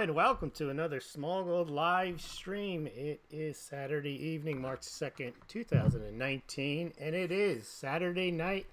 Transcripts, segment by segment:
and welcome to another Smaulgld live stream. It is Saturday evening, March 2nd, 2019, and it is Saturday night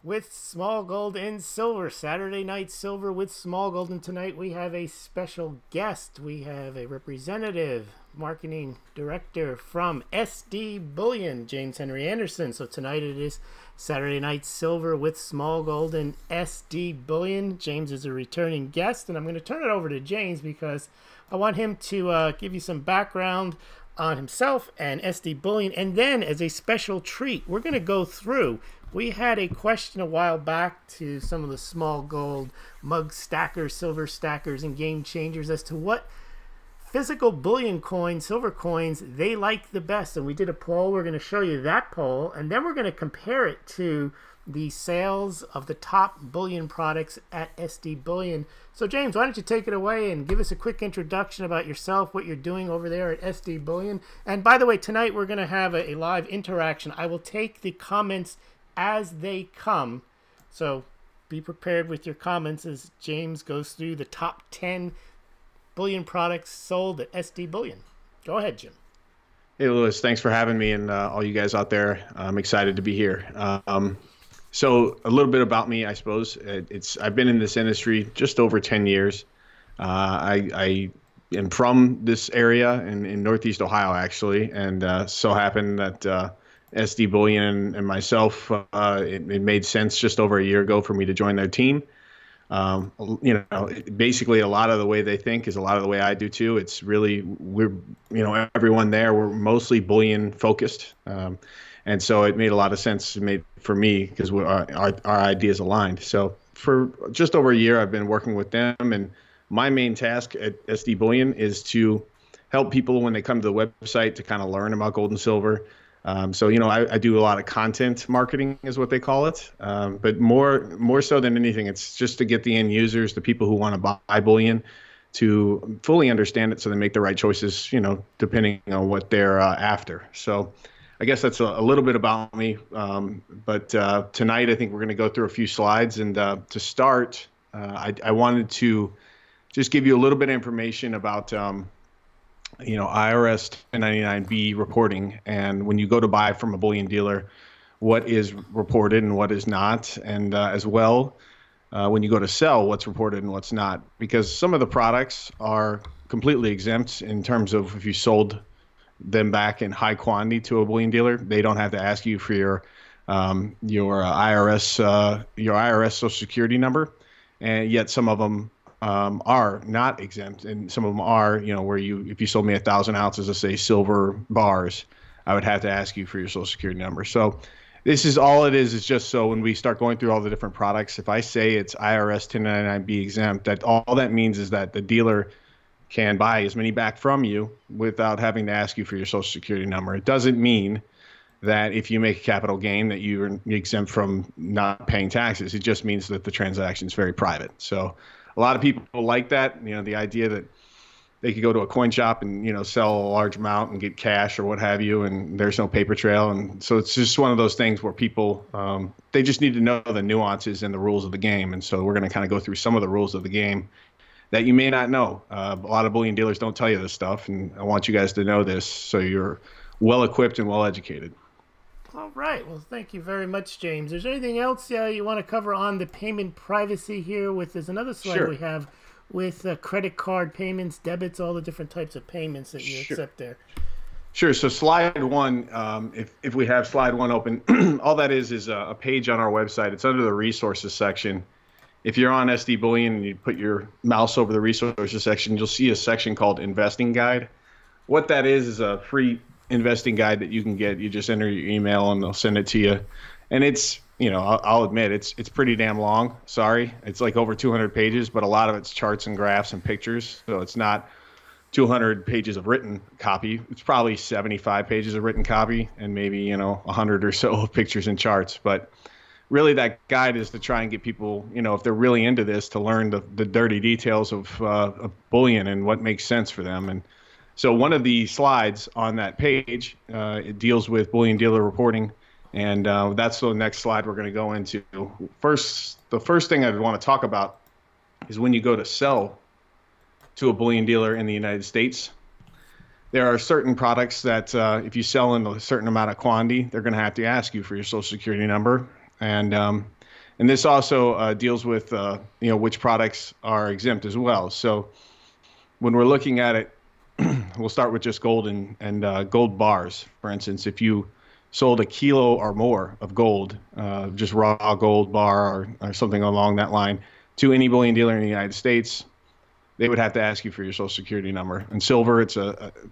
with Smaulgld and Silver. Saturday night silver with Smaulgld, and tonight we have a special guest. We have a representative marketing director from SD Bullion, James Henry Anderson. So tonight it is Saturday night silver with Smaulgld and SD Bullion. James is a returning guest, and I'm going to turn it over to James because I want him to give you some background on himself and SD Bullion, and then as a special treat, we're going to go through. We had a question a while back to some of the Smaulgld mug stackers, silver stackers, and game changers as to what physical bullion coins, silver coins, they like the best. And we did a poll. We're going to show you that poll, and then we're going to compare it to the sales of the top bullion products at SD Bullion. So James, why don't you take it away and give us a quick introduction about yourself, what you're doing over there at SD Bullion. And by the way, tonight we're going to have a live interaction. I will take the comments as they come, so be prepared with your comments as James goes through the top 10 bullion products sold at SD Bullion. Go ahead, Jim. Hey, Lewis. Thanks for having me, and all you guys out there. I'm excited to be here. So a little bit about me, I suppose. I've been in this industry just over 10 years. I am from this area in Northeast Ohio, actually, and so happened that SD Bullion and myself, it made sense just over a year ago for me to join their team. Basically a lot of the way they think is a lot of the way I do too. It's really, everyone there, we're mostly bullion focused. And so it made a lot of sense for me because our ideas aligned. So for just over a year, I've been working with them, and my main task at SD Bullion is to help people when they come to the website to kind of learn about gold and silver. I do a lot of content marketing is what they call it. But more so than anything, it's just to get the end users, the people who want to buy bullion, to fully understand it so they make the right choices, depending on what they're after. So I guess that's a little bit about me. But tonight, I think we're going to go through a few slides. And to start, I wanted to just give you a little bit of information about IRS 1099-B reporting, and when you go to buy from a bullion dealer, what is reported and what is not, and as well, when you go to sell, what's reported and what's not, because some of the products are completely exempt in terms of if you sold them back in high quantity to a bullion dealer, they don't have to ask you for your IRS Social Security number, and yet some of them are not exempt, and some of them are, where if you sold me 1,000 ounces of, say, silver bars, I would have to ask you for your Social Security number. So this is all it is just so when we start going through all the different products, if I say it's IRS 1099-B exempt, that all that means is that the dealer can buy as many back from you without having to ask you for your Social Security number. It doesn't mean that if you make a capital gain that you're exempt from not paying taxes. It just means that the transaction is very private. So a lot of people like that, the idea that they could go to a coin shop and, sell a large amount and get cash or what have you, and there's no paper trail. And so it's just one of those things where people, they just need to know the nuances and the rules of the game. And so we're going to kind of go through some of the rules of the game that you may not know. A lot of bullion dealers don't tell you this stuff, and I want you guys to know this so you're well equipped and well educated. All right. Well, thank you very much, James. Is there anything else you want to cover on the payment privacy here? There's another slide Sure. we have with credit card payments, debits, all the different types of payments that you Sure. accept there. Sure. So slide one, if we have slide one open, all that is a page on our website. It's under the resources section. If you're on SD Bullion and you put your mouse over the resources section, you'll see a section called Investing Guide. What that is a free investing guide that you can get. You just enter your email and they'll send it to you. And it's, I'll admit it's pretty damn long. Sorry. It's like over 200 pages, but a lot of it's charts and graphs and pictures. So it's not 200 pages of written copy. It's probably 75 pages of written copy and maybe, 100 or so of pictures and charts. But really that guide is to try and get people, if they're really into this, to learn the dirty details of bullion and what makes sense for them. And so one of the slides on that page, it deals with bullion dealer reporting, and that's the next slide we're going to go into. The first thing I'd want to talk about is when you go to sell to a bullion dealer in the United States. There are certain products that if you sell in a certain amount of quantity, they're going to have to ask you for your social security number. And this also deals with which products are exempt as well. So when we're looking at it, we'll start with just gold and gold bars. For instance, if you sold a kilo or more of gold, just raw gold bar or something along that line, to any bullion dealer in the United States, they would have to ask you for your social security number. And silver, it's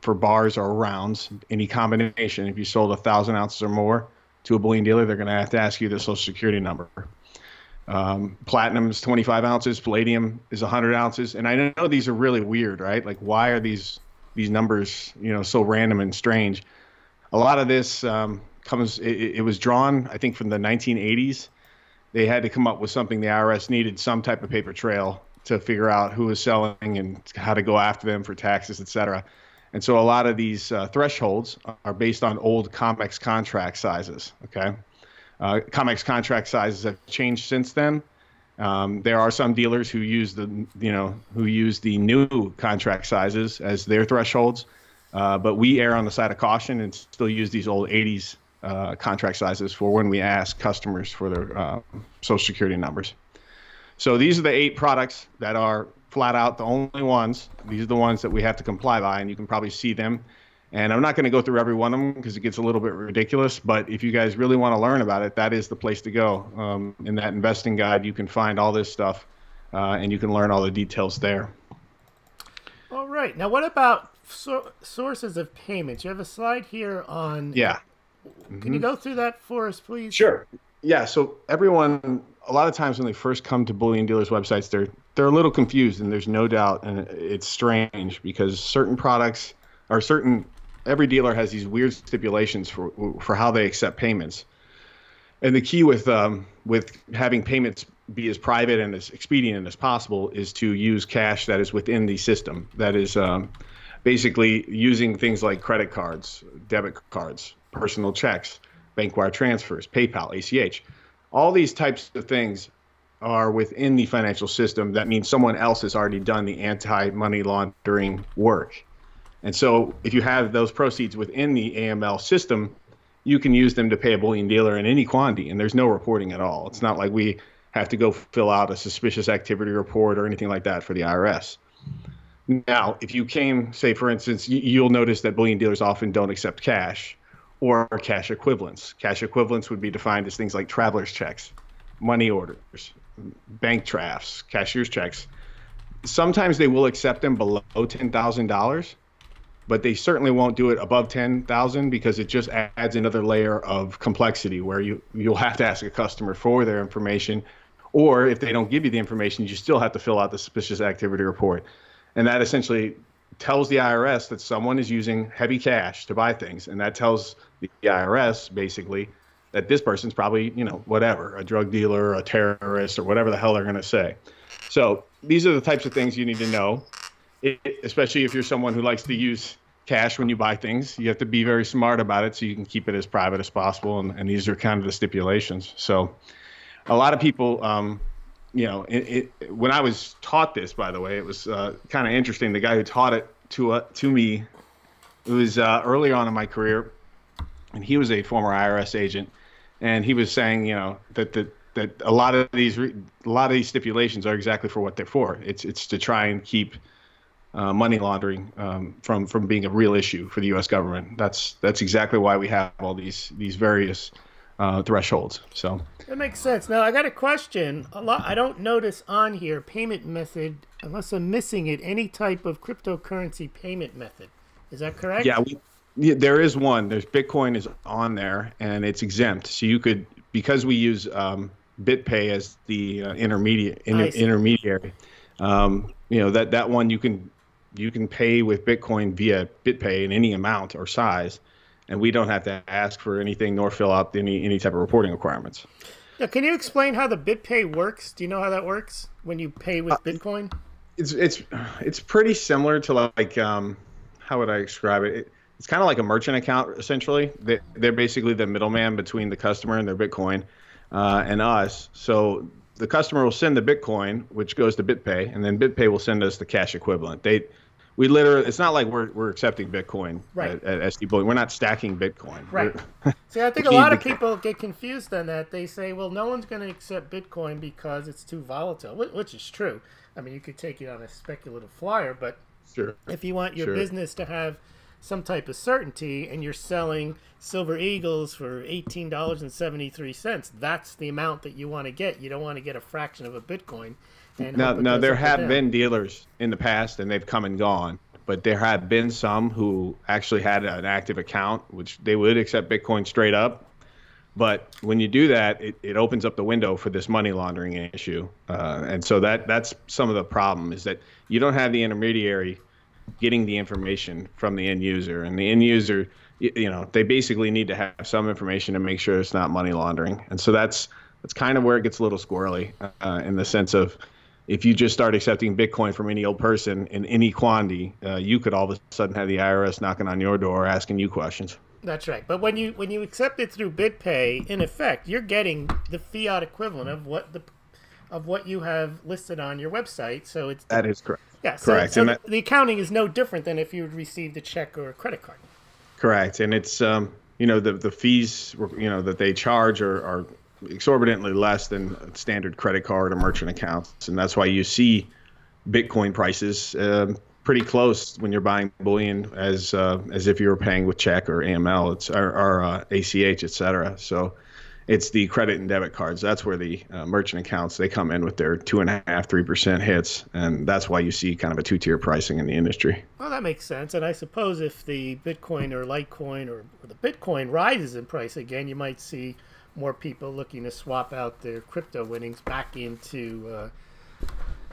for bars or rounds, any combination. If you sold 1,000 ounces or more to a bullion dealer, they're going to have to ask you the social security number. Platinum is 25 ounces. Palladium is 100 ounces. And I know these are really weird, right? Like, why are these numbers, so random and strange? A lot of this it was drawn, I think, from the 1980s. They had to come up with something. The IRS needed some type of paper trail to figure out who was selling and how to go after them for taxes, et cetera. And so a lot of these thresholds are based on old COMEX contract sizes, okay? COMEX contract sizes have changed since then. There are some dealers who use the new contract sizes as their thresholds, but we err on the side of caution and still use these old 80s contract sizes for when we ask customers for their social security numbers. So these are the 8 products that are flat out the only ones. These are the ones that we have to comply by, and you can probably see them. And I'm not going to go through every one of them because it gets a little bit ridiculous. But if you guys really want to learn about it, that is the place to go. In that investing guide, you can find all this stuff, and you can learn all the details there. All right. Now, what about sources of payments? You have a slide here on... Yeah. Can you go through that for us, please? Sure. Yeah. So everyone, a lot of times when they first come to bullion dealers' websites, they're a little confused, and there's no doubt, and it's strange because certain products or every dealer has these weird stipulations for how they accept payments. And the key with having payments be as private and as expedient as possible is to use cash that is within the system. That is basically using things like credit cards, debit cards, personal checks, bank wire transfers, PayPal, ACH. All these types of things are within the financial system. That means someone else has already done the anti-money laundering work. And so if you have those proceeds within the AML system, you can use them to pay a bullion dealer in any quantity, and there's no reporting at all. It's not like we have to go fill out a suspicious activity report or anything like that for the IRS. Now, if you came, say, for instance, you'll notice that bullion dealers often don't accept cash or cash equivalents. Cash equivalents would be defined as things like traveler's checks, money orders, bank drafts, cashier's checks. Sometimes they will accept them below $10,000, but they certainly won't do it above $10,000 because it just adds another layer of complexity where you'll have to ask a customer for their information, or if they don't give you the information, you still have to fill out the suspicious activity report. And that essentially tells the IRS that someone is using heavy cash to buy things, and that tells the IRS basically that this person's probably, whatever, a drug dealer, a terrorist, or whatever the hell they're going to say. So these are the types of things you need to know. Especially if you're someone who likes to use cash when you buy things, you have to be very smart about it so you can keep it as private as possible. And these are kind of the stipulations. So a lot of people, when I was taught this, by the way, it was kind of interesting. The guy who taught it to me, it was earlier on in my career, and he was a former IRS agent, and he was saying, that a lot of these stipulations are exactly for what they're for. It's to try and keep money laundering from being a real issue for the U.S. government. That's exactly why we have all these various thresholds. So that makes sense. Now I got a question. I don't notice on here payment method unless I'm missing it. Any type of cryptocurrency payment method. Is that correct? Yeah, there is one. There's Bitcoin is on there and it's exempt. So you could, because we use BitPay as the intermediary. That one you can pay with Bitcoin via BitPay in any amount or size, and we don't have to ask for anything nor fill out any type of reporting requirements. Yeah, can you explain how the BitPay works? Do you know how that works when you pay with Bitcoin? It's pretty similar to like how would I describe it? It's kind of like a merchant account essentially. They're basically the middleman between the customer and their Bitcoin and us. So the customer will send the Bitcoin, which goes to BitPay, and then BitPay will send us the cash equivalent. We literally, it's not like we're accepting Bitcoin Right. at SD Bullion. We're not stacking Bitcoin. Right. See, I think a lot of people get confused on that. They say, well, no one's going to accept Bitcoin because it's too volatile, which is true. I mean, you could take it on a speculative flyer, but Sure. if you want your Sure. business to have some type of certainty and you're selling Silver Eagles for $18.73, that's the amount that you want to get. You don't want to get a fraction of a Bitcoin. And Now there have been dealers in the past, and they've come and gone. But there have been some who actually had an active account, which they would accept Bitcoin straight up. But when you do that, it opens up the window for this money laundering issue. And so that's some of the problem, is that you don't have the intermediary getting the information from the end user. And the end user, they basically need to have some information to make sure it's not money laundering. And so that's kind of where it gets a little squirrely, in the sense of, if you just start accepting Bitcoin from any old person in any quantity, you could all of a sudden have the IRS knocking on your door asking you questions. That's right. But when you accept it through BitPay, in effect, you're getting the fiat equivalent of what you have listed on your website. So That is correct. Yeah, correct. So the accounting is no different than if you had received a check or a credit card. Correct. And it's the fees that they charge are exorbitantly less than standard credit card or merchant accounts, and that's why you see Bitcoin prices pretty close when you're buying bullion as if you were paying with check or AML, or ACH, etc. So it's the credit and debit cards. That's where the merchant accounts, they come in with their 2.5–3% hits, and that's why you see kind of a two-tier pricing in the industry. Well, that makes sense. And I suppose if the Bitcoin or Litecoin or the Bitcoin rises in price again, you might see more people looking to swap out their crypto winnings back into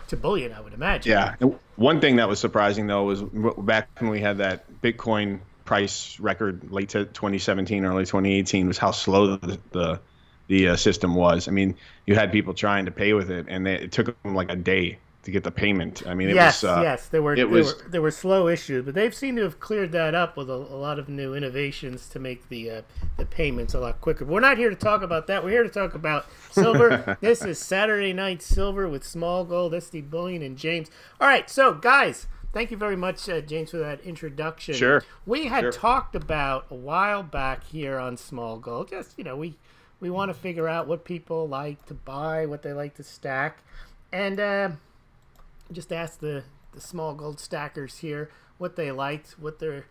to bullion, I would imagine. Yeah. One thing that was surprising, though, was back when we had that Bitcoin price record late 2017, early 2018, was how slow the system was. I mean, you had people trying to pay with it, and it took them like a day to get the payment. I mean, yes, there were slow issues, but they've seemed to have cleared that up with a lot of new innovations to make the payments a lot quicker. But we're not here to talk about that. We're here to talk about silver. This is Saturday Night Silver with Smaulgld, SD Bullion, and James. All right, so guys, thank you very much, James, for that introduction. Sure. We had talked about a while back here on Smaulgld. Just we want to figure out what people like to buy, what they like to stack, and just ask the Smaulgld stackers here what they liked, what their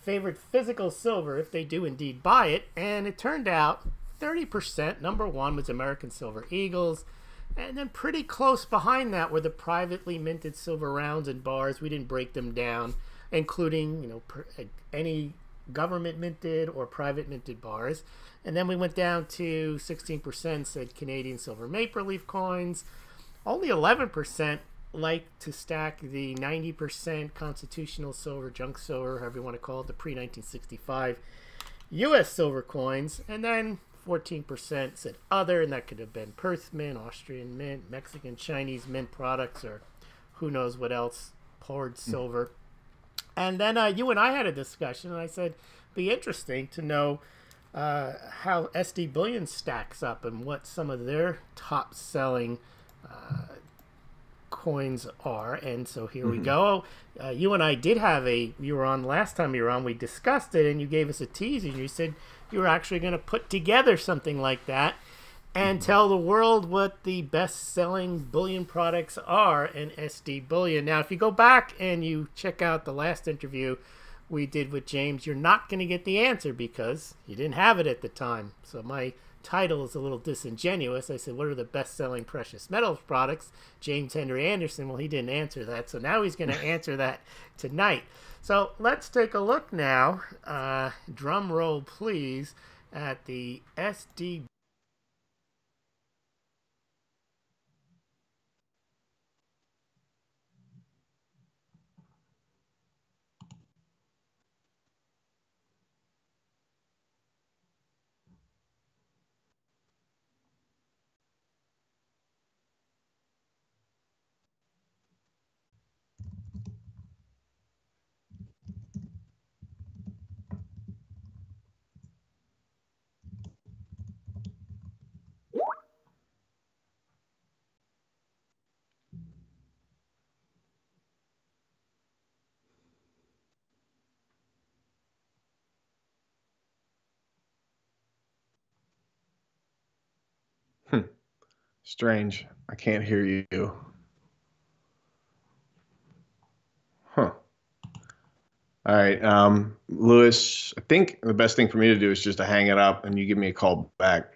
favorite physical silver, if they do indeed buy it. And it turned out 30%, number one, was American Silver Eagles. And then pretty close behind that were the privately minted silver rounds and bars. We didn't break them down, including any government minted or private minted bars. And then we went down to 16% said Canadian silver maple leaf coins. Only 11% like to stack the 90% constitutional silver, junk silver, however you want to call it, the pre-1965 U.S. silver coins. And then 14% said other, and that could have been Perth Mint, Austrian Mint, Mexican, Chinese mint products, or who knows what else, poured silver. And then you and I had a discussion, and I said, be interesting to know how SD Bullion stacks up and what some of their top-selling coins are. And so here we go. You and I did have you were on last time you were on, we discussed it, and you gave us a tease, and you said you were actually going to put together something like that and tell the world what the best-selling bullion products are in SD Bullion. Now, if you go back and you check out the last interview we did with James, you're not going to get the answer because you didn't have it at the time. So my title is a little disingenuous. I said, what are the best-selling precious metals products? James Henry Anderson, well, he didn't answer that. So now he's going to answer that tonight. So let's take a look now, drum roll please, at the SD Strange. I can't hear you. Huh. All right. Lewis, I think the best thing for me to do is just to hang it up and you give me a call back.